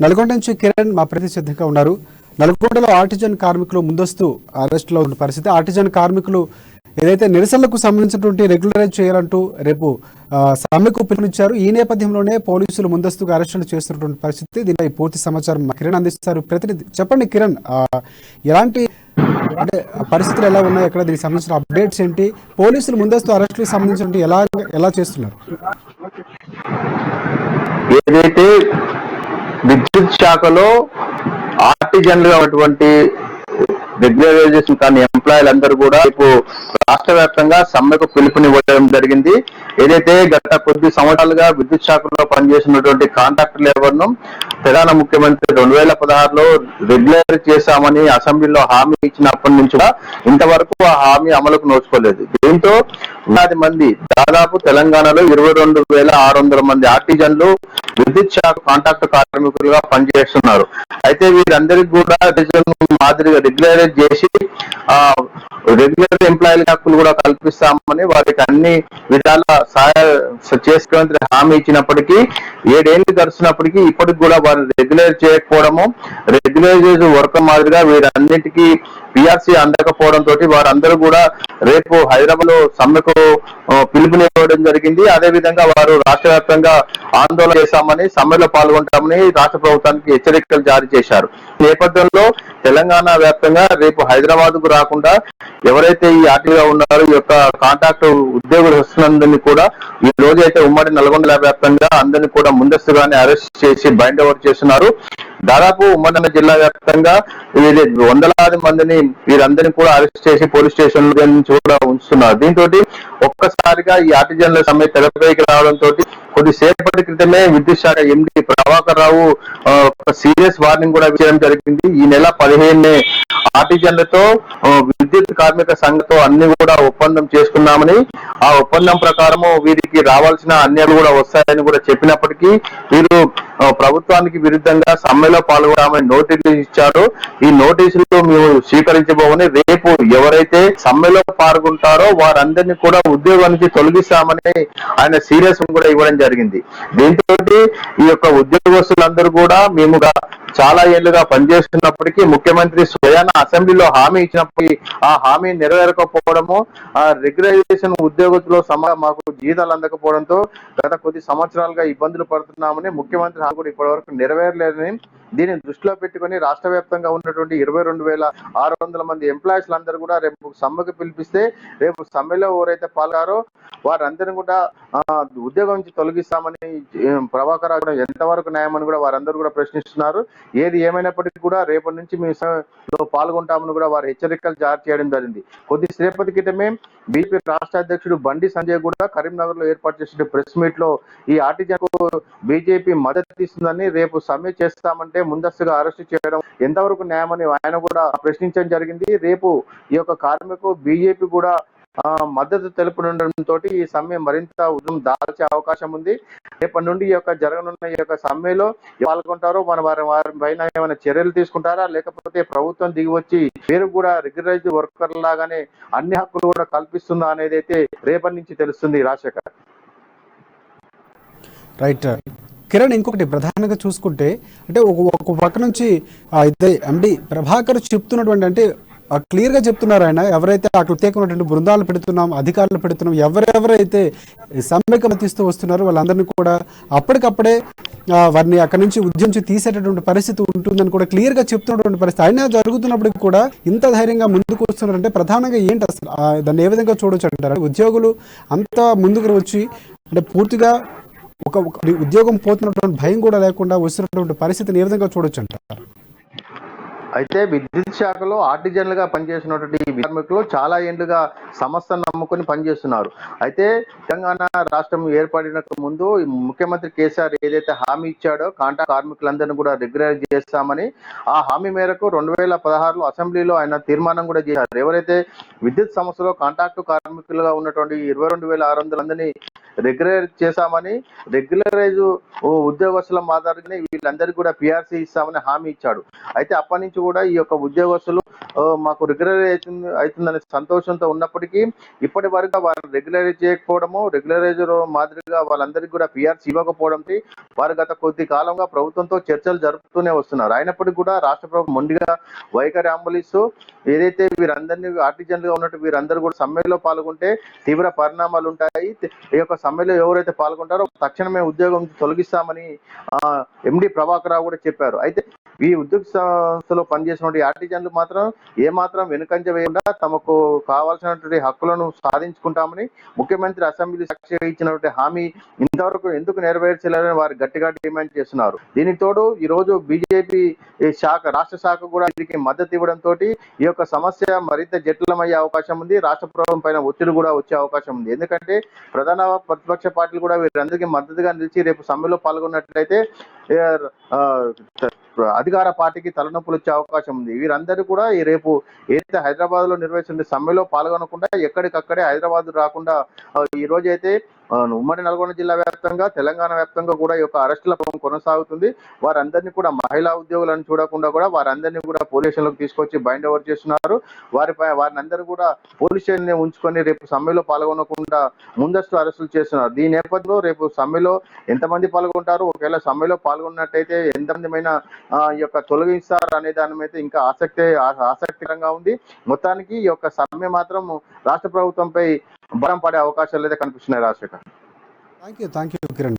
నల్గొండ నుంచి కిరణ్ మా ప్రతి సిద్ధంగా ఉన్నారు. నల్గొండలో ఆర్టిజన్ కార్మికులు ముందస్తు అరెస్టులో ఉన్న పరిస్థితి. ఆర్టిజన్ కార్మికులు ఏదైతే నిరసనలకు సంబంధించినటువంటి రెగ్యులరైజ్ చేయాలంటూ రేపు సమ్మెకు పిలుపునిచ్చారు. ఈ నేపథ్యంలోనే పోలీసులు ముందస్తుగా అరెస్టులు చేస్తున్నటువంటి పరిస్థితి. దీనిపై పూర్తి సమాచారం కిరణ్ అందిస్తారు. ప్రతినిధి చెప్పండి కిరణ్, ఎలాంటి అంటే పరిస్థితులు ఎలా ఉన్నాయి, ఎక్కడ దీనికి సంబంధించిన అప్డేట్స్ ఏంటి, పోలీసులు ముందస్తు అరెస్టులకు సంబంధించి ఎలా చేస్తున్నారు? ఏదైతే విద్యుత్ శాఖలో ఆర్టిజన్లుగా ఉన్నటువంటి రెగ్యులరైజేషన్ కానీ ఎంప్లాయీలందరూ కూడా ఇప్పుడు రాష్ట్ర వ్యాప్తంగా సమ్మెకు పిలుపునివ్వడం జరిగింది. ఏదైతే గత కొద్ది సంవత్సరాలుగా విద్యుత్ శాఖలో పనిచేసినటువంటి కాంట్రాక్టర్ లేబర్ను ప్రధాన ముఖ్యమంత్రి 2016లో రెగ్యులర్ చేశామని అసెంబ్లీలో హామీ ఇచ్చినప్పటి నుంచి కూడా ఇంతవరకు ఆ హామీ అమలుకు నోచుకోలేదు. దీంతో మంది దాదాపు తెలంగాణలో 22,600 మంది ఆర్టిజన్లు విద్యుత్ శాఖ కాంట్రాక్ట్ కార్మికులుగా పనిచేస్తున్నారు. అయితే వీరందరికీ కూడా మాదిరిగా రెగ్యులరైజ్ చేసి రెగ్యులర్ ఎంప్లాయీల హక్కులు కూడా కల్పిస్తామని వారికి అన్ని విధాల సహాయ ముఖ్యమంత్రి హామీ ఇచ్చినప్పటికీ 7 ఏళ్లు గడిచినప్పటికీ ఇప్పటికి కూడా వారు రెగ్యులర్ చేయకపోవడము, రెగ్యులరైజ్ వర్క్ మాదిరిగా వీరన్నిటికీ పిఆర్సీ అందకపోవడంతో వారందరూ కూడా రేపు హైదరాబాద్ లో సమ్మెకు పిలుపునివ్వడం జరిగింది. అదే విధంగా వారు రాష్ట్ర వ్యాప్తంగా ఆందోళన చేశామని, సమ్మెలో పాల్గొంటామని రాష్ట్ర ప్రభుత్వానికి హెచ్చరికలు జారీ చేశారు. ఈ నేపథ్యంలో తెలంగాణ వ్యాప్తంగా రేపు హైదరాబాద్ కు రాకుండా ఎవరైతే ఈ ఆర్టీగా ఉన్నారో ఈ యొక్క కాంట్రాక్ట్ ఉద్యోగులు వస్తున్నందుని కూడా ఈ రోజు అయితే ఉమ్మడి నల్గొండ వ్యాప్తంగా అందరినీ కూడా ముందస్తుగానే అరెస్ట్ చేసి బైండ్ ఓవర్ చేస్తున్నారు. దాదాపు ఉమ్మడి జిల్లా వ్యాప్తంగా వందలాది మందిని వీరందరినీ కూడా అరెస్ట్ చేసి పోలీస్ స్టేషన్ నుంచి కూడా ఉంచుతున్నారు. దీంతో ఒక్కసారిగా ఈ ఆర్టిజన్ల సమ్మె తెరపైకి రావడంతో కొద్దిసేపటి క్రితమే విద్యుత్ శాఖ ఎండీ ప్రభాకర్ రావు ఒక సీరియస్ వార్నింగ్ కూడా ఇవ్వడం జరిగింది. ఈ నెల 15నే ఆర్టిజన్లతో విద్యుత్ కార్మిక సంఘంతో అన్ని కూడా ఒప్పందం చేసుకున్నామని, ఆ ఒప్పందం ప్రకారము వీరికి రావాల్సిన అన్యాయాలు కూడా వస్తాయని కూడా చెప్పినప్పటికీ వీరు ప్రభుత్వానికి విరుద్ధంగా సమ్మెలో పాల్గొనమని నోటీసులు ఇచ్చారు. ఈ నోటీసులు మేము స్వీకరించబోమని, రేపు ఎవరైతే సమ్మెలో పాల్గొంటారో వారందరినీ కూడా ఉద్యోగానికి తొలగిస్తామని ఆయన సీరియస్ కూడా ఇవ్వడం జరిగింది. దీంతో ఈ యొక్క ఉద్యోగస్తులందరూ కూడా మేము చాలా ఏళ్లుగా పనిచేస్తున్నప్పటికీ ముఖ్యమంత్రి స్వయాన అసెంబ్లీలో హామీ ఇచ్చినప్పటికీ ఆ హామీ నెరవేరకపోవడము, ఆ రెగ్యులరైజేషన్ ఉద్యోగస్తులో మాకు జీతాలు అందకపోవడంతో గత కొద్ది సంవత్సరాలుగా ఇబ్బందులు పడుతున్నామని ముఖ్యమంత్రి హామీ కూడా ఇప్పటి వరకు నెరవేరలేదని, దీనిని దృష్టిలో పెట్టుకుని రాష్ట్ర వ్యాప్తంగా ఉన్నటువంటి 22,600 మంది ఎంప్లాయీస్ అందరూ కూడా రేపు సమ్మెకు పిలిపిస్తే రేపు సమ్మెలో ఎవరైతే పాల్గొన్నారో వారందరినీ కూడా ఉద్యోగం నుంచి తొలగిస్తామని ప్రభాకర్ రావు ఎంతవరకు న్యాయమని కూడా వారందరూ కూడా ప్రశ్నిస్తున్నారు. ఏది ఏమైనప్పటికీ కూడా రేపటి నుంచి మేము పాల్గొంటామని కూడా వారు హెచ్చరికలు జారీ చేయడం జరిగింది. కొద్దిసేపటి క్రితమే బీజేపీ రాష్ట్ర అధ్యక్షుడు బండి సంజయ్ కూడా కరీంనగర్ లో ఏర్పాటు చేసిన ప్రెస్ మీట్ లో ఈ ఆర్టిజన్ కు బీజేపీ మద్దతు ఇస్తుందని, రేపు సమ్మె చేస్తామంటే ముందస్తుగా అరెస్ట్ చేయడం ఎంతవరకు న్యాయమని ఆయన కూడా ప్రశ్నించడం జరిగింది. రేపు ఈ యొక్క కార్మికు బీజేపీ కూడా మద్దతు తెలుపడంతో ఈ సమ్మె మరింత ఉద్యమం దాల్చే అవకాశం ఉంది. రేపటి నుండి ఈ యొక్క జరగనున్న ఈ యొక్క సమ్మెలో పాల్గొంటారో వారి పైన ఏమైనా చర్యలు తీసుకుంటారా, లేకపోతే ప్రభుత్వం దిగి వచ్చి పేరు కూడా రెగ్యులరైజ్ వర్కర్ లాగానే అన్ని హక్కులు కూడా కల్పిస్తుందా అనేది అయితే రేపటి నుంచి తెలుస్తుంది. రాజశేఖర్. రైట్ కిరణ్, ఇంకొకటి ప్రధానంగా చూసుకుంటే అంటే ఒక పక్క నుంచి ఎండి ప్రభాకర్ చెప్తున్నటువంటి అంటే క్లియర్గా చెప్తున్నారు ఆయన, ఎవరైతే ఆ ప్రత్యేకమైనటువంటి బృందాలు పెడుతున్నాం, అధికారులు పెడుతున్నాం, ఎవరెవరైతే సమ్మెకు మద్దతిస్తూ వస్తున్నారో వాళ్ళందరినీ కూడా అప్పటికప్పుడే వారిని అక్కడి నుంచి ఉద్యమించి తీసేటటువంటి పరిస్థితి ఉంటుందని కూడా క్లియర్గా చెప్తున్నటువంటి పరిస్థితి. అయినా జరుగుతున్నప్పటికీ కూడా ఇంత ధైర్యంగా ముందుకు వస్తున్నారంటే ప్రధానంగా ఏంటి అసలు దాన్ని ఏ విధంగా చూడొచ్చు అంటారు? ఉద్యోగులు అంత ముందుకు వచ్చి అంటే పూర్తిగా ఒక ఉద్యోగం పోతున్నటువంటి భయం కూడా లేకుండా వస్తున్నటువంటి పరిస్థితిని ఏ విధంగా చూడొచ్చు అంటారు? అయితే విద్యుత్ శాఖలో ఆర్టిజన్లుగా పనిచేసినటువంటి కార్మికులు చాలా ఏళ్లుగా సంస్థను నమ్ముకుని పనిచేస్తున్నారు. అయితే తెలంగాణ రాష్ట్రం ఏర్పడిన ముందు ముఖ్యమంత్రి కేసీఆర్ ఏదైతే హామీ ఇచ్చాడో కాంట్రాక్ట్ కార్మికులందరినీ కూడా రెగ్యులరైజ్ చేస్తామని, ఆ హామీ మేరకు 2016లో అసెంబ్లీలో ఆయన తీర్మానం కూడా చేశారు. ఎవరైతే విద్యుత్ సంస్థలో కాంట్రాక్టు కార్మికులుగా ఉన్నటువంటి 22,600 మందిని రెగ్యులరైజ్ చేశామని, రెగ్యులరైజ్ ఉద్యోగస్తుల మాదిరిగానే వీళ్ళందరికీ కూడా పిఆర్సీ ఇస్తామని హామీ ఇచ్చాడు. అయితే అప్పటి నుంచి కూడా ఈ యొక్క ఉద్యోగస్తులు మాకు రెగ్యులరైజ్ అవుతుందనే సంతోషంతో ఉన్నప్పటికీ ఇప్పటి వరకు వారు రెగ్యులరైజ్ చేయకపోవడము, రెగ్యులరైజర్ మాదిరిగా వాళ్ళందరికీ కూడా పిఆర్సీ ఇవ్వకపోవడంతో వారు గత కొద్ది కాలంగా ప్రభుత్వంతో చర్చలు జరుపుతూనే వస్తున్నారు. అయినప్పటికీ కూడా రాష్ట్ర ప్రభుత్వం మొండిగా వైఖరి అమలిస్తూ ఏదైతే వీరందరినీ ఆర్టిజన్లుగా ఉన్నట్టు వీరందరూ కూడా సమ్మెలో పాల్గొంటే తీవ్ర పరిణామాలు ఉంటాయి. ఈ యొక్క సమ్మెలో ఎవరైతే పాల్గొంటారో తక్షణమే ఉద్యోగం తొలగిస్తామని ఎండి ప్రభాకర్ రావు కూడా చెప్పారు. అయితే ఈ ఉద్యోగ సంస్థలో పనిచేసినటువంటి ఆర్టిజన్లు మాత్రం ఏమాత్రం వెనుకంజ వేయకుండా తమకు కావాల్సినటువంటి హక్కులను సాధించుకుంటామని ముఖ్యమంత్రి అసెంబ్లీ సాక్షిగా ఇచ్చినటువంటి హామీ ఇంతవరకు ఎందుకు నెరవేర్చలేదని వారు గట్టిగా డిమాండ్ చేస్తున్నారు. దీనికి తోడు ఈ రోజు బీజేపీ శాఖ రాష్ట్ర శాఖ కూడా దీనికి మద్దతు ఇవ్వడంతో ఈ యొక్క సమస్య మరింత జటిలమయ్యే అవకాశం ఉంది. రాష్ట్ర ప్రభుత్వం పైన ఒత్తిడి కూడా వచ్చే అవకాశం ఉంది. ఎందుకంటే ప్రధాన ప్రతిపక్ష పార్టీలు కూడా వీరందరికీ మద్దతుగా నిలిచి రేపు సమ్మెలో పాల్గొన్నట్లయితే అధికార పార్టీకి తలనొప్పులు వచ్చే అవకాశం ఉంది. వీరందరూ కూడా ఈ రేపు ఏదైతే హైదరాబాద్ లో నిర్వహించిన సమ్మెలో పాల్గొనకుండా ఎక్కడికక్కడే హైదరాబాద్ రాకుండా ఈ రోజు అయితే ఉమ్మడి నల్గొండ జిల్లా వ్యాప్తంగా తెలంగాణ వ్యాప్తంగా కూడా ఈ యొక్క అరెస్టుల కొనసాగుతుంది. వారందరినీ కూడా మహిళా ఉద్యోగులను చూడకుండా కూడా వారందరినీ కూడా పోలీస్ స్టేషన్లకు తీసుకొచ్చి బైండ్ ఓవర్ చేస్తున్నారు. వారిని అందరూ కూడా పోలీస్ స్టేషన్ ఉంచుకొని రేపు సమ్మెలో పాల్గొనకుండా ముందస్తు అరెస్టులు చేస్తున్నారు. దీని నేపథ్యంలో రేపు సమ్మెలో ఎంతమంది పాల్గొంటారు, ఒకవేళ సమ్మెలో పాల్గొన్నట్టయితే ఎంతమందిమైన ఈ యొక్క తొలగిస్తారు అనే దాని మీద ఇంకా ఆసక్తికరంగా ఉంది. మొత్తానికి ఈ యొక్క సమ్మె మాత్రం రాష్ట్ర ప్రభుత్వంపై భారం పడే అవకాశాలు అయితే కనిపిస్తున్నాయి. Rajasekhar, thank you Kiran.